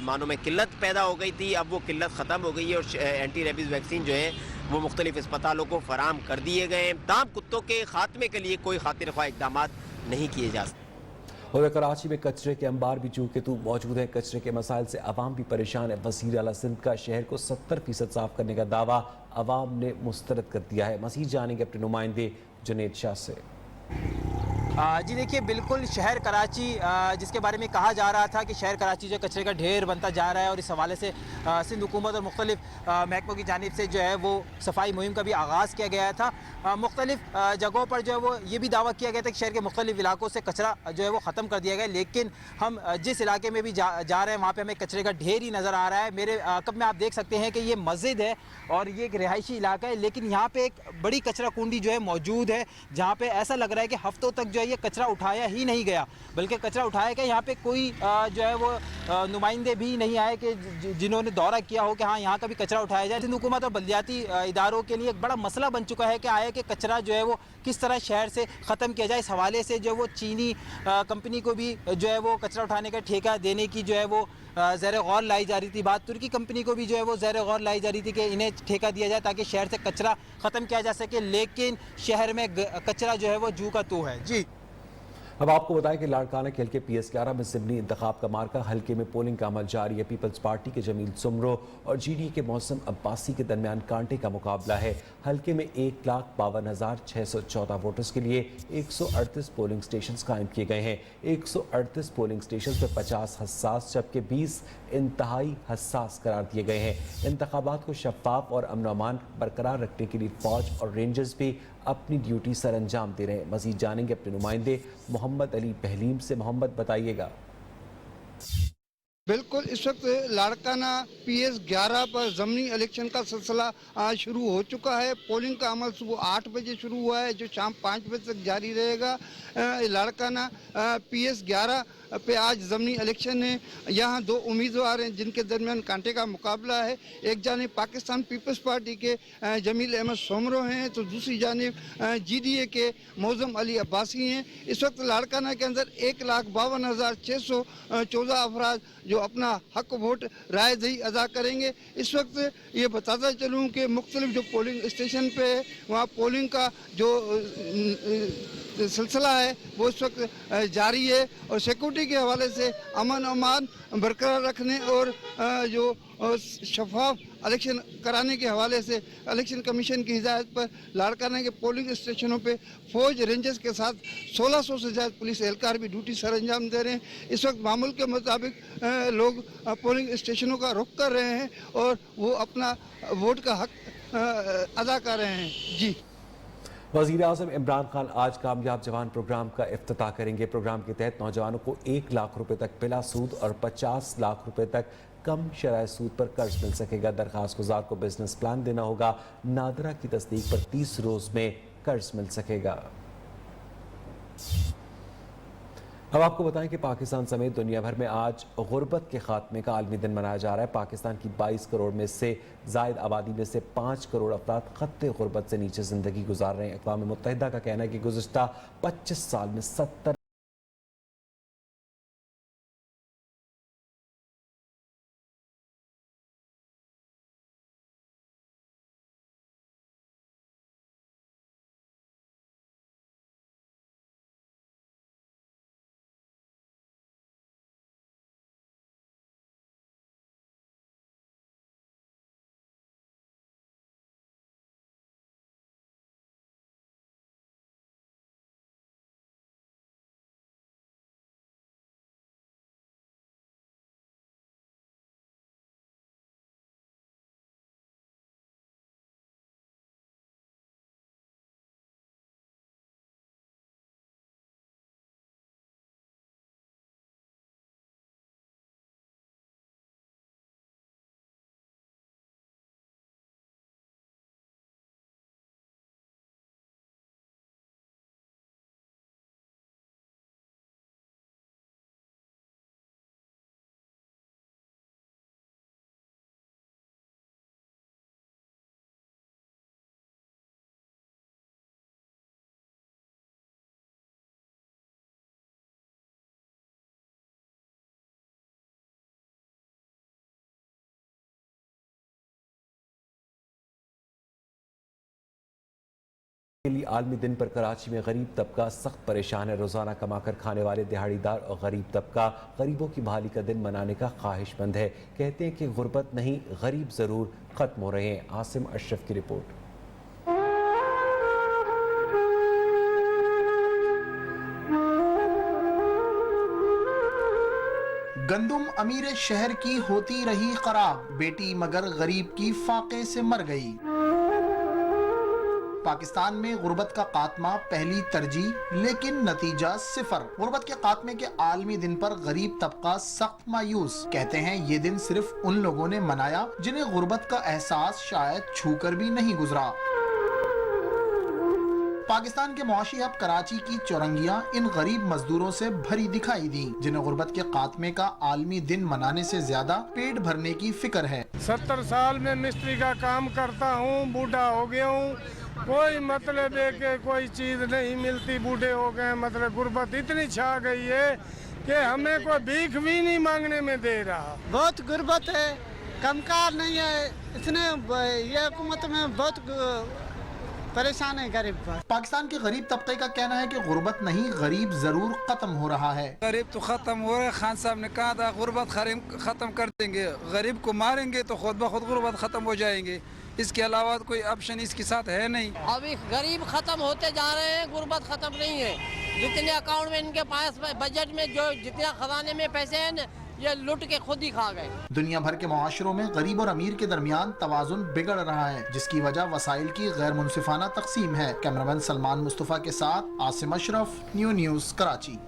मानों में किल्लत पैदा हो गई थी, अब वो किल्लत ख़त्म हो गई है और एंटी रेबीज़ वैक्सीन जो है वो मुख्तलिफ अस्पतालों को फराम कर दिए गए हैं। ताम कुत्तों के खात्मे के लिए कोई खातिर ख्वाह इकदाम नहीं किए जा सकते। और कराची में कचरे के अंबार भी चूँकि तो मौजूद है। कचरे के मसाइल से अवाम भी परेशान है। वज़ीर आला सिंध का शहर को 70% साफ करने का दावा अवाम ने मुस्तरद कर दिया है। मज़ीद जानेंगे अपने नुमाइंदे जुनेद शाह से। जी देखिए, बिल्कुल शहर कराची जिसके बारे में कहा जा रहा था कि शहर कराची जो कचरे का ढेर बनता जा रहा है, और इस हवाले से सिंध हुकूमत और मुख्तलिफ महकमों की जानिब से जो है वो सफाई मुहिम का भी आगाज़ किया गया था। मुख्तलिफ जगहों पर जो है वो ये भी दावा किया गया था कि शहर के मुख्तलिफ इलाकों से कचरा जो है वो ख़त्म कर दिया गया, लेकिन हम जिस इलाके में भी जा रहे हैं वहाँ पर हमें कचरे का ढेर ही नज़र आ रहा है। मेरे कब में आप देख सकते हैं कि ये मस्जिद है और ये एक रिहायशी इलाका है, लेकिन यहाँ पर एक बड़ी कचरा कुंडी जो है मौजूद है, जहाँ पर ऐसा लग रहा है कि हफ्तों तक जो है ये कचरा उठाया ही नहीं गया, बल्कि कचरा उठाया गया। यहाँ पे कोई जो है वो नुमाइंदे भी नहीं आए कि जिन्होंने दौरा किया हो कि हाँ यहाँ का भी कचरा उठाया जाए। सिंध हुकूमत और बल्दियाती इदारों के लिए एक बड़ा मसला बन चुका है कि आया कि कचरा जो है वो किस तरह शहर से ख़त्म किया जाए। इस हवाले से जो वो चीनी कंपनी को भी जो है वो कचरा उठाने का ठेका देने की जो है वो ज़ेर गौर लाई जा रही थी बात। तुर्की कंपनी को भी जो है वो ज़ेर गौर लाई जा रही थी कि इन्हें ठेका दिया जाए ताकि शहर से कचरा ख़त्म किया जा सके, लेकिन शहर में कचरा जो है वो जू का तू है। जी, अब आपको बताएं कि लाड़काना खेल के PS11 में ज़िमनी इंतखाब का मार्का हल्के में पोलिंग का अमल जारी है। पीपल्स पार्टी के जमील सुमरो और GDA के मौसम अब्बासी के दरमियान कांटे का मुकाबला है। हल्के में 1,52,614 वोटर्स के लिए 138 पोलिंग स्टेशंस कायम किए गए हैं। 138 पोलिंग स्टेशंस में 50 हसास जबकि 20 इंतहाई हसास करार दिए गए हैं। इंतखाबात को शफाफ और अमन अमान बरकरार रखने के लिए फौज और रेंजर्स भी अपनी ड्यूटी सर अंजाम दे रहे हैं। मजीद जानेंगे अपने नुमाइंदे मोहम्मद अली बहलीम से। मोहम्मद, बताइएगा। बिल्कुल, इस वक्त लाड़काना PS11 पर ज़मनी इलेक्शन का सिलसिला शुरू हो चुका है। पोलिंग का अमल सुबह 8 बजे शुरू हुआ है जो शाम 5 बजे तक जारी रहेगा। लाड़काना PS11 पे आज ज़मनी इलेक्शन है। यहाँ 2 उम्मीदवार हैं जिनके दरमियान कांटे का मुकाबला है। एक जानिब पाकिस्तान पीपल्स पार्टी के जमील अहमद सोमरो हैं तो दूसरी जानिब GDA के मौज़म अली अब्बासी हैं। इस वक्त लाड़काना के अंदर 1,52,614 अफराद जो अपना हक वोट राय दही अदा करेंगे। इस वक्त ये बताता चलूँ कि मुख्तलिफ जो पोलिंग स्टेशन पे है वहाँ पोलिंग का जो सिलसिला है वो इस वक्त जारी है, और सिक्योरिटी के हवाले से अमन अमान बरकरार रखने और जो शफाफ इलेक्शन कराने के हवाले से इलेक्शन कमीशन की हिदायत पर लाड़काना के पोलिंग स्टेशनों पे फौज रेंजर्स के साथ 1600 से ज़्यादा पुलिस एहलकार भी ड्यूटी सर अंजाम दे रहे हैं। इस वक्त मामूल के मुताबिक लोग पोलिंग स्टेशनों का रुख कर रहे हैं और वो अपना वोट का हक अदा कर रहे हैं। जी, वज़ीर आज़म इमरान खान आज कामयाब जवान प्रोग्राम का इफ्तिताह करेंगे। प्रोग्राम के तहत नौजवानों को 1 लाख रुपए तक बिला सूद और 50 लाख रुपए तक कम शरह सूद पर कर्ज मिल सकेगा। दरखास्त गुजार को बिजनेस प्लान देना होगा। नादरा की तस्दीक पर 30 रोज में कर्ज मिल सकेगा। अब आपको बताएं कि पाकिस्तान समेत दुनिया भर में आज गुर्बत के खात्मे का आलमी दिन मनाया जा रहा है। पाकिस्तान की 22 करोड़ में से जायद आबादी में से 5 करोड़ अफराद खत्ते गुर्बत से नीचे ज़िंदगी गुजार रहे हैं। अक़वाम मुत्तहिदा का कहना है कि गुज़िश्ता 25 साल में 70के लिए आलमी दिन पर कराची में गरीब तबका सख्त परेशान है। रोज़ाना कमाकर खाने वाले दिहाड़ीदार और गरीब तबका गरीबों की बहाली का दिन मनाने का ख्वाहिशमंद है। कहते हैं कि गुर्बत नहीं, गरीब ज़रूर ख़त्म हो रहे हैं। आसिम अशरफ की रिपोर्ट। गंदुम अमीर शहर की होती रही खराब, बेटी मगर गरीब की फाके से मर गई। पाकिस्तान में गुर्बत का खात्मा पहली तरजीह, लेकिन नतीजा सिफर। गुर्बत के खात्मे के आलमी दिन पर गरीब तबका सख्त मायूस। कहते हैं ये दिन सिर्फ उन लोगों ने मनाया जिन्हें गुर्बत का एहसास शायद छूकर भी नहीं गुजरा। पाकिस्तान के मुआशी हब कराची की चौरंगियां इन गरीब मजदूरों से भरी दिखाई दी, जिन्हें गुर्बत के खात्मे का आलमी दिन मनाने से ज्यादा पेट भरने की फिक्र है। 70 साल में मिस्त्री का काम करता हूँ, बूढ़ा हो गया हूँ, कोई मतलब है कि कोई चीज नहीं मिलती, बूढ़े हो गए, मतलब गुर्बत इतनी छा गई है कि हमें कोई भीख भी नहीं मांगने में दे रहा। बहुत गुर्बत है, कमकार नहीं है, इसने ये हुकूमत में बहुत परेशान है गरीब। पाकिस्तान के गरीब तबके का कहना है कि गुर्बत नहीं, गरीब जरूर खत्म हो रहा है। गरीब तो खत्म हो रहा है, खान साहब ने कहा था गुर्बत खत्म कर देंगे, गरीब को मारेंगे तो खुद ब खुद गुर्बत खत्म हो जाएंगे, इसके अलावा कोई ऑप्शन इसके साथ है नहीं। अभी गरीब खत्म होते जा रहे हैं, गुर्बत खत्म नहीं है। जितने अकाउंट में इनके पास बजट में जो जितना खजाने में पैसे हैं न, ये लुट के खुद ही खा गए। दुनिया भर के मुआशरों में गरीब और अमीर के दरमियान तवाजुन बिगड़ रहा है, जिसकी वजह वसाइल की गैर मुनसिफाना तकसीम है। कैमरामैन सलमान मुस्तफ़ा के साथ आसिम अशरफ, न्यूज़ कराची।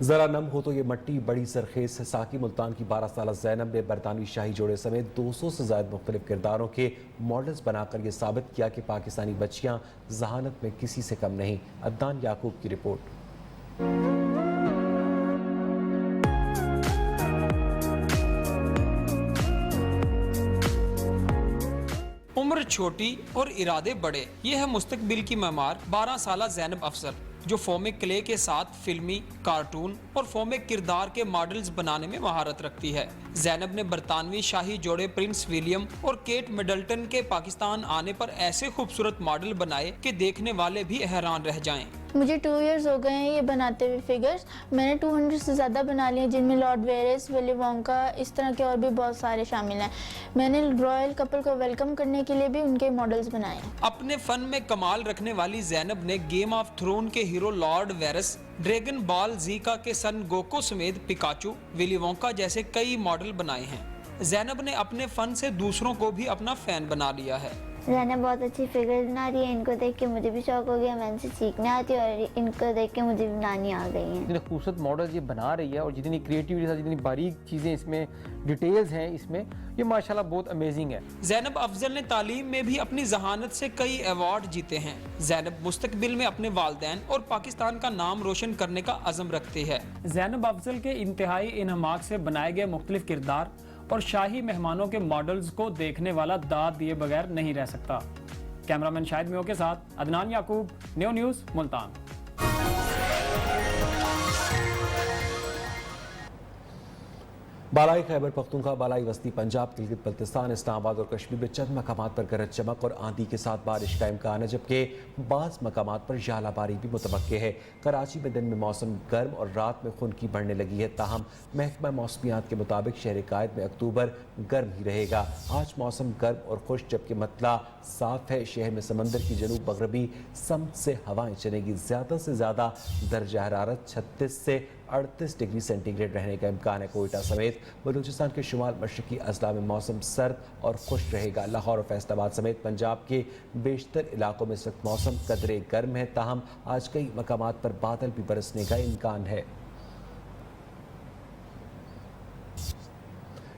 जरा नम हो तो ये मट्टी बड़ी सरखेज है। साकी मुल्तान की 12 साल ज़ैनब ने बरतानवी शाही जोड़े समेत 200 से ज़्यादा मुख्तलिफ किरदारों के मॉडल्स बनाकर ये साबित किया कि पाकिस्तानी बच्चियाँ जहानत में किसी से कम नहीं। अदनान याकूब की रिपोर्ट। उम्र छोटी और इरादे बड़े, ये है मुस्तकबिल की मेमार 12 साला ज़ैनब अफजल, जो फोम क्ले के साथ फिल्मी, कार्टून और फोम किरदार के मॉडल्स बनाने में महारत रखती है। ज़ैनब ने बरतानवी शाही जोड़े प्रिंस विलियम और केट मिडल्टन के पाकिस्तान आने पर ऐसे खूबसूरत मॉडल बनाए कि देखने वाले भी हैरान रह जाएं। मुझे 2 इयर्स हो गए हैं ये बनाते हुए फिगर्स। मैंने 200 से ज़्यादा बना लिए, जिनमें लॉर्ड वेरिस, विली वोंका, इस तरह के और भी बहुत सारे शामिल हैं। मैंने रॉयल कपल को वेलकम करने के लिए भी उनके मॉडल्स बनाए। अपने फन में कमाल रखने वाली ज़ैनब ने गेम ऑफ थ्रोन के hero lord Varys, dragon ball ज़ीका के सन गोको समेत पिकाचू, विली वोंका जैसे कई मॉडल बनाए हैं। ज़ैनब ने अपने फन से दूसरों को भी अपना फैन बना लिया है। ज़ैनब बहुत अच्छी फिगर बना रही है, इनको देख के मुझे भी शौक हो गया, मैं इनसे सीखने आती हूँ और इनको देख के मुझे भी बनानी आ गई हैं। जितने खूबसूरत मॉडल ये बना रही है और जितनी क्रिएटिविटी के साथ जितनी बारीक चीज़ें इसमें डिटेल्स हैं इसमें, ये माशाल्लाह बहुत अमेजिंग है। ज़ैनब अफजल ने तालीम में भी अपनी जहानत से कई अवार्ड जीते हैं। ज़ैनब मुस्तकबिल में अपने वालिदैन और पाकिस्तान का नाम रोशन करने का अज़म रखती है। ज़ैनब अफजल के इंतहाई इन्हमाक से बनाए गए मुख्तलिफ किरदार और शाही मेहमानों के मॉडल्स को देखने वाला दाद दिए बगैर नहीं रह सकता। कैमरामैन शाहिद मियो के साथ अदनान याकूब, न्यूज़ मुल्तान। बालाई खैबर पख्तूनख्वा, बालाई वस्ती पंजाब, गिलगित बल्तिस्तान, इस्लामाबाद और कश्मीर में चंद मकामात पर गरज चमक और आंधी के साथ बारिश का इम्कान है, जबकि बाज़ मकामात पर ज़ालाबारी भी मुतवक्के है। कराची में दिन में मौसम गर्म और रात में खुनकी बढ़ने लगी है। ताहम महकमा मौसमियात के मुताबिक शहर कायद में अक्टूबर गर्म ही रहेगा। आज मौसम गर्म और खुश, जबकि मतला साफ है। शहर में समंदर की जनूब मगरबी समत से हवाएं चलेंगी। ज़्यादा से ज़्यादा दर्जा हरारत 36 से 38 डिग्री सेंटीग्रेड रहने का इम्कान है। कोयटा समेत बलूचिस्तान के शुमाल मशरकी अजला में मौसम सर्द और खुश रहेगा। लाहौर और फैसलाबाद समेत पंजाब के बेशतर इलाकों में इस वक्त मौसम कदरे गर्म है। ताहम आज कई मकामात पर बादल भी बरसने का इम्कान है।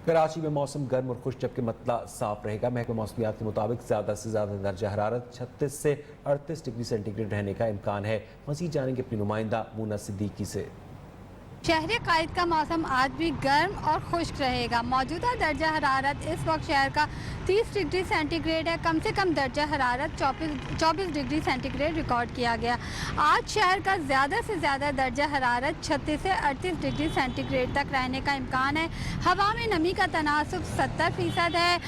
कराची में मौसम गर्म और खुश, जबकि मतला साफ रहेगा। महकमा मौसमियात के मुताबिक ज़्यादा से ज़्यादा दर्जा हरारत 36 से 38 डिग्री सेंटीग्रेड रहने का इम्कान है। मज़ीद जानेंगे अपनी नुमाइंदा मूना सिद्दीकी से। शहर कायद का मौसम आज भी गर्म और खुश्क रहेगा। मौजूदा दर्जा हरारत इस वक्त शहर का 30 डिग्री सेंटीग्रेड है। कम से कम दर्जा हरारत 24 डिग्री सेंटीग्रेड रिकॉर्ड किया गया। आज शहर का ज़्यादा से ज़्यादा दर्जा हरारत 36 से 38 डिग्री सेंटीग्रेड तक रहने का इम्कान है। हवा में नमी का तनासुब 70% है।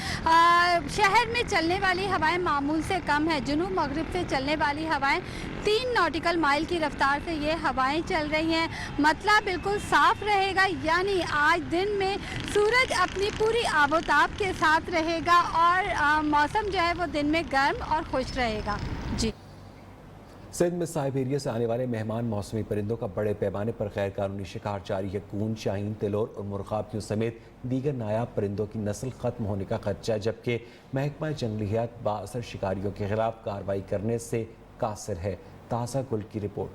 शहर में चलने वाली हवाएं मामूल से कम है। जुनूब मगरिब से चलने वाली हवाएं 3 नॉटिकल माइल की रफ्तार से ये हवाएं चल रही हैं। मतला बिल्कुल साफ रहेगा, यानी आज दिन में सूरज अपनी पूरी आबोताब के साथ रहेगा और मौसम जो है वो दिन में गर्म और खुश रहेगा। जी। सिंध में साइबेरिया से आने वाले मेहमान मौसमी परिंदों का बड़े पैमाने पर गैर कानूनी शिकार जारी है। कून, शाहीन, तिलोर और मुर्गाबियों समेत दीगर नायाब परिंदों की नस्ल खत्म होने का खदशा है, जबकि महकमा जंगलियात बाअसर शिकारियों के खिलाफ कार्रवाई करने से कासिर है। ताज़ा गुल की रिपोर्ट।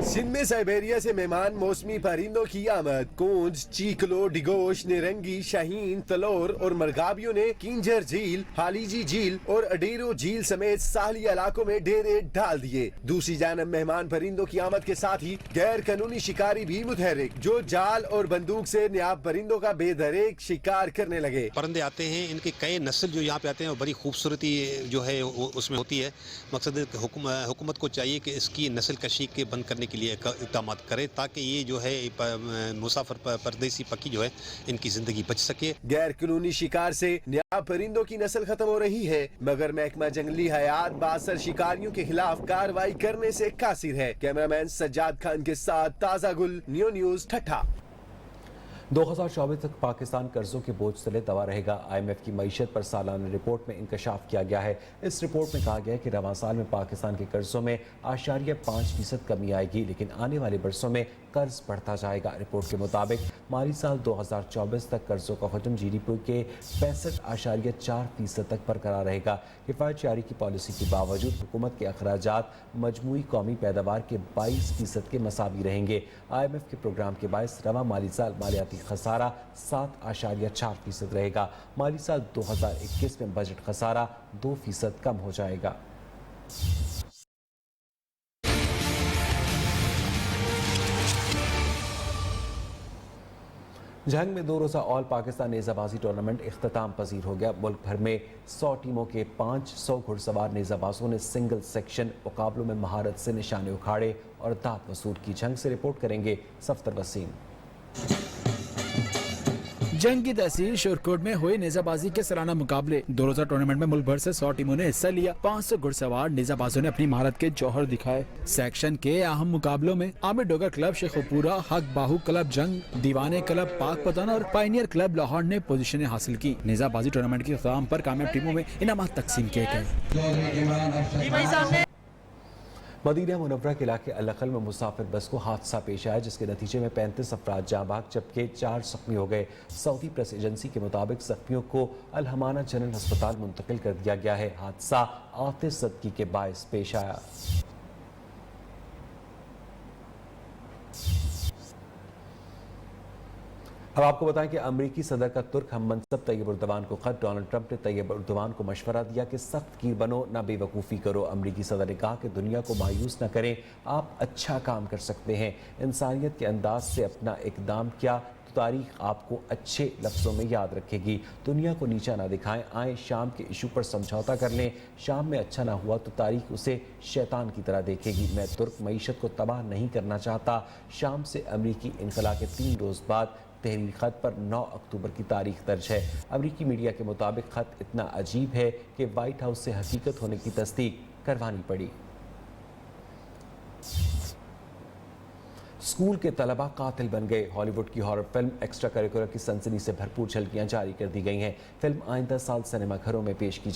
सिंध में साइबेरिया से मेहमान मौसमी परिंदों की आमद। कूंज, चीकलो, डिगोश, निरंगी, शाहीन, तलोर और मरगाबियों ने किंजर झील, हालीजी झील और अडेरो झील समेत साहली इलाकों में डेरे डाल दिए। दूसरी जानब मेहमान परिंदों की आमद के साथ ही गैर कानूनी शिकारी भी मुतहरिक, जो जाल और बंदूक से नायाब परिंदों का बेदरेक शिकार करने लगे। परिंदे आते हैं, इनके कई नस्ल जो यहाँ पे आते हैं और बड़ी खूबसूरती जो है उसमें होती है। मकसद हुकूमत को चाहिए कि इसकी नस्ल कशी के बंद करने के लिए इक़दाम करे, ताकि ये जो है मुसाफिर परदेसी पक्षी जो है इनकी जिंदगी बच सके। गैर कानूनी शिकार से नायाब परिंदों की नस्ल खत्म हो रही है, मगर महकमा जंगली हयात बाअसर शिकारियों के खिलाफ कार्रवाई करने से कासिर है। कैमरामैन सज्जाद खान के साथ ताज़ा गुल, न्यू न्यूज़, ठट्ठा। 2024 तक पाकिस्तान कर्जों के बोझ तले दबा रहेगा। IMF की मईशत पर सालाना रिपोर्ट में इंकशाफ किया गया है। इस रिपोर्ट में कहा गया है कि रवां साल में पाकिस्तान के कर्जों में 8.5% कमी आएगी, लेकिन आने वाले बरसों में कर्ज बढ़ता जाएगा। रिपोर्ट के मुताबिक माली साल 2024 तक कर्जों का हजम GDP के 65.4% तक बरकरार रहेगा। किफायत जारी की पॉलिसी के बावजूद हुकूमत के अखराजात मजमूई कौमी पैदावार के 22% के मसावी रहेंगे। IMF के प्रोग्राम के बायस रवां माली साल मालियाती खसारा 7.4% रहेगा। माली साल 2021 में बजट खसारा 2% कम हो जाएगा। जंग में 2 रोज़ा ऑल पाकिस्तान नेज़ाबाजी टूर्नामेंट इख्तिताम पजीर हो गया। मुल्क भर में 100 टीमों के 500 घुड़सवार नेज़ाबाजों ने सिंगल सेक्शन मुकाबलों में महारत से निशाने उखाड़े और दाद वसूल की। जंग से रिपोर्ट करेंगे सफ्तर वसीम। जंग की तहसील शोरकोट में हुए नेजाबाजी के सालाना मुकाबले 2 रोजा टूर्नामेंट में मुल्क भर से 100 टीमों ने हिस्सा लिया। 500 घुड़सवार नेजाबाजों ने अपनी महारत के जौहर दिखाए। सेक्शन के अहम मुकाबलों में आमिर डोगर क्लब शेखुपुरा, हक बाहू क्लब जंग, दीवाने क्लब पाक पतन और पायनियर क्लब लाहौर ने पोजीशनें हासिल की। नेजाबाजी टूर्नामेंट के इख्तिताम पर कामयाब टीमों में इनामात तकसीम किए गए। मदीना मुनव्वरा के इलाके अल-अक़ल में मुसाफिर बस को हादसा पेश आया, जिसके नतीजे में 35 अफराद जाँ बहक जबकि 4 जख्मी हो गए। सऊदी प्रेस एजेंसी के मुताबिक जख्मियों को अल हमाना जनरल अस्पताल मुंतकिल कर दिया गया है। हादसा आतिश ज़दगी के बायस पेश आया। अब आपको बताएं कि अमरीकी सदर का तुर्क हम मनसब तैयब उर्दवान को खत। डोनाल्ड ट्रंप ने तैयब उर्दवान को मशवरा दिया कि सख्त कीर बनो, ना बेवकूफ़ी करो। अमरीकी सदर ने कहा कि दुनिया को मायूस न करें, आप अच्छा काम कर सकते हैं। इंसानियत के अंदाज से अपना इकदाम किया तो तारीख आपको अच्छे लफ्ज़ों में याद रखेगी। दुनिया को नीचा ना दिखाएं, आए शाम के इशू पर समझौता कर लें। शाम में अच्छा ना हुआ तो तारीख उसे शैतान की तरह देखेगी। मैं तुर्क मईशत को तबाह नहीं करना चाहता। शाम से अमरीकी इनकला के 3 रोज़ बाद तहरीर ख़त पर 9 अक्टूबर की तारीख दर्ज है। अमरीकी मीडिया के मुताबिक ख़त इतना अजीब है कि वाइट हाउस से हकीकत होने की तस्दीक करवानी पड़ी। स्कूल के तलबा कातिल बन गए। हॉलीवुड की हॉरर फिल्म एक्स्ट्रा करिकुलर की सनसनी से भरपूर झलकियां जारी कर दी गई हैं। फिल्म आइंदा साल सिनेमा घरों में पेश की